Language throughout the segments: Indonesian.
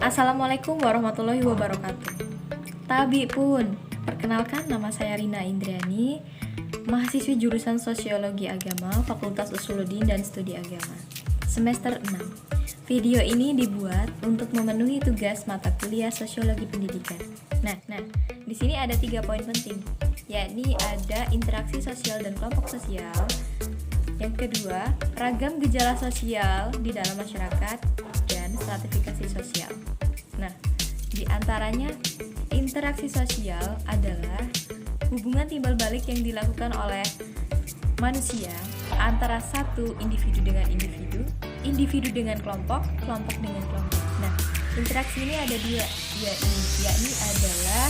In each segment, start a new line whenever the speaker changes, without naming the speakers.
Assalamualaikum warahmatullahi wabarakatuh. Tabi pun, perkenalkan nama saya Rina Indriani, mahasiswi jurusan Sosiologi Agama, Fakultas Usuluddin dan Studi Agama, semester 6. Video ini dibuat untuk memenuhi tugas mata kuliah Sosiologi Pendidikan. Nah, di sini ada 3 poin penting, yakni ada interaksi sosial dan kelompok sosial. Yang kedua, ragam gejala sosial di dalam masyarakat dan stratifikasi sosial. Nah, di antaranya interaksi sosial adalah hubungan timbal balik yang dilakukan oleh manusia antara satu individu dengan individu, individu dengan kelompok, kelompok dengan kelompok. Nah, interaksi ini ada dua, yakni adalah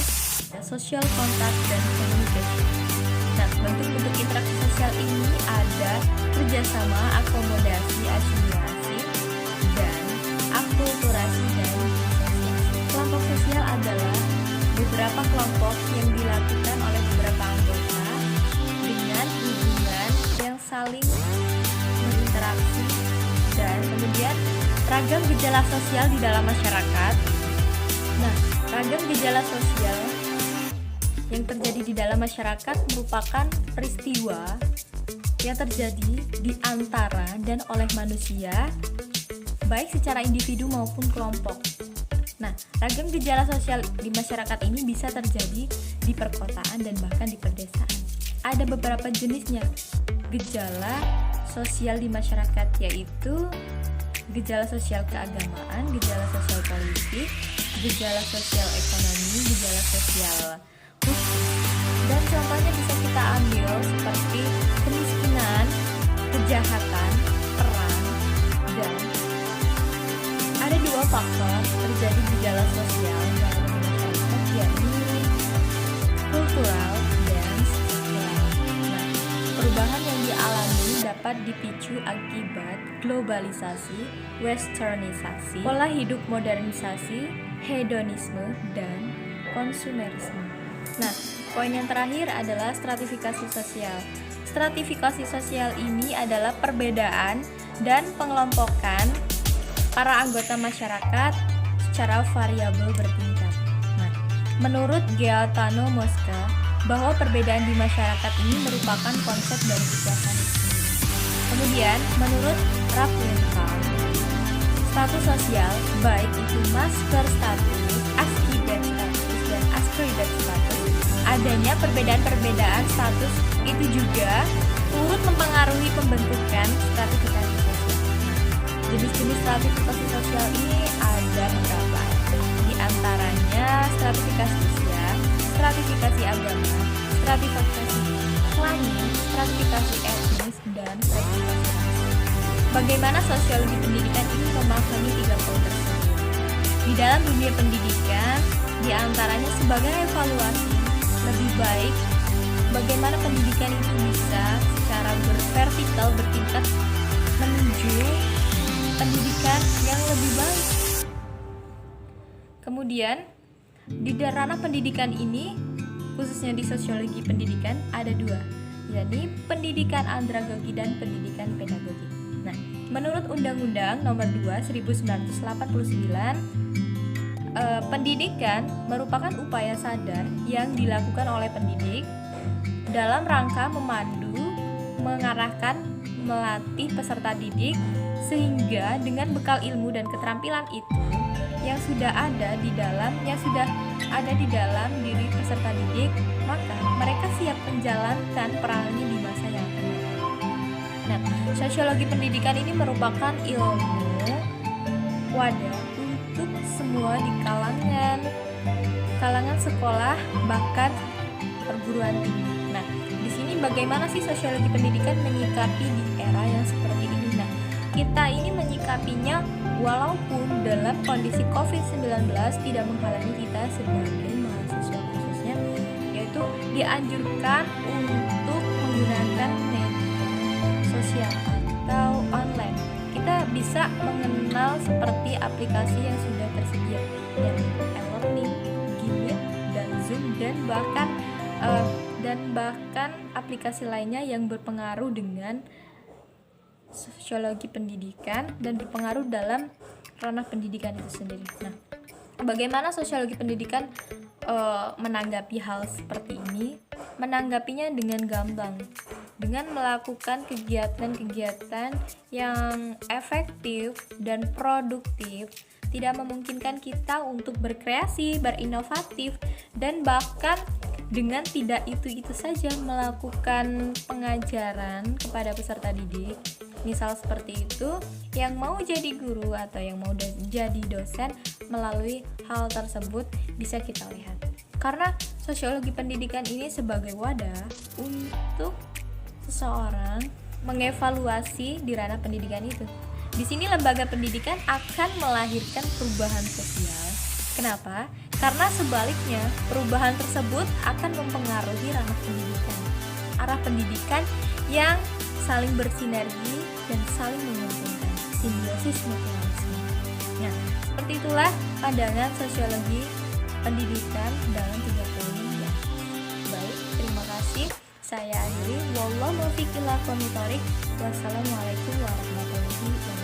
social contact dan communication. Nah, bentuk-bentuk interaksi sosial ini ada kerjasama, akomodasi, asimilasi, dan akulturasi dan disosiasi. Kelompok sosial adalah beberapa kelompok yang dilakukan oleh beberapa anggota dengan hubungan yang saling berinteraksi, dan kemudian ragam gejala sosial di dalam masyarakat. Nah, ragam gejala sosial yang terjadi di dalam masyarakat merupakan peristiwa yang terjadi di antara dan oleh manusia, baik secara individu maupun kelompok. Nah, ragam gejala sosial di masyarakat ini bisa terjadi di perkotaan dan bahkan di pedesaan. Ada beberapa jenisnya gejala sosial di masyarakat, yaitu gejala sosial keagamaan, gejala sosial politik, gejala sosial ekonomi, gejala sosial khusus. Dan contohnya bisa kita ambil seperti kemiskinan, kejahatan, perang, dan ada 2 faktor terjadi gejala sosial dalam masyarakat, yakni kultural dan sosial. Nah, perubahan yang dialami dapat dipicu akibat globalisasi, westernisasi, pola hidup modernisasi, hedonisme, dan konsumerisme. Nah, poin yang terakhir adalah stratifikasi sosial. Stratifikasi sosial ini adalah perbedaan dan pengelompokan para anggota masyarakat secara variabel bertingkat. Nah, menurut Gaetano Mosca, bahwa perbedaan di masyarakat ini merupakan konsep dari kekuasaan itu sendiri. Kemudian, menurut Ralph Lincoln, status sosial, baik itu masker status, askibat status, dan askridat status, adanya perbedaan-perbedaan status itu juga turut mempengaruhi pembentukan stratifikasi sosial. Jenis-jenis stratifikasi sosial ini ada beberapa, di antaranya stratifikasi usia, stratifikasi agama, stratifikasi kelamin, stratifikasi etnis, dan stratifikasi ras. Bagaimana sosiologi pendidikan ini memahami 3 poin tersebut? Di dalam dunia pendidikan, di antaranya sebagai evaluasi lebih baik bagaimana pendidikan itu bisa secara bervertikal bertingkat menuju pendidikan yang lebih baik. Kemudian di ranah pendidikan ini, khususnya di sosiologi pendidikan, ada 2, yakni pendidikan andragogi dan pendidikan pedagogi. Nah, menurut Undang-Undang Nomor 2 1989, pendidikan merupakan upaya sadar yang dilakukan oleh pendidik dalam rangka memandu, mengarahkan, melatih peserta didik sehingga dengan bekal ilmu dan keterampilan itu yang sudah ada di dalam diri peserta didik, maka mereka siap menjalankan perannya di masa yang akan datang. Nah, sosiologi pendidikan ini merupakan ilmu wadah untuk semua di kalangan sekolah bahkan perguruan tinggi. Nah, di sini bagaimana sih sosiologi pendidikan menyikapi di era yang seperti ini? Nah, kita ini menyikapinya walaupun dalam kondisi COVID-19 tidak menghalangi kita sebagai mahasiswa khususnya, yaitu dianjurkan untuk menggunakan media sosial atau online. Kita bisa mengenal seperti aplikasi yang sudah tersedia, yakni e-learning, Gmeet, dan Zoom, dan bahkan aplikasi lainnya yang berpengaruh dengan sosiologi pendidikan dan berpengaruh dalam ranah pendidikan itu sendiri. Nah, bagaimana sosiologi pendidikan menanggapi hal seperti ini? Menanggapinya dengan gampang, dengan melakukan kegiatan-kegiatan yang efektif dan produktif, tidak memungkinkan kita untuk berkreasi, berinovatif, dan bahkan dengan tidak itu saja melakukan pengajaran kepada peserta didik. Misal seperti itu, yang mau jadi guru atau yang mau jadi dosen melalui hal tersebut bisa kita lihat. Karena sosiologi pendidikan ini sebagai wadah untuk seseorang mengevaluasi di ranah pendidikan itu. Di sini lembaga pendidikan akan melahirkan perubahan sosial. Kenapa? Karena sebaliknya, perubahan tersebut akan mempengaruhi ranah pendidikan. Arah pendidikan yang saling bersinergi dan saling menguntungkan, simbiosis mutualisme. Nah, seperti itulah pandangan sosiologi pendidikan dalam 3 poin ya. Baik, terima kasih. Saya akhiri. Wallahu muwaffiq ila aqwamit thoriq. Wassalamualaikum warahmatullahi wabarakatuh.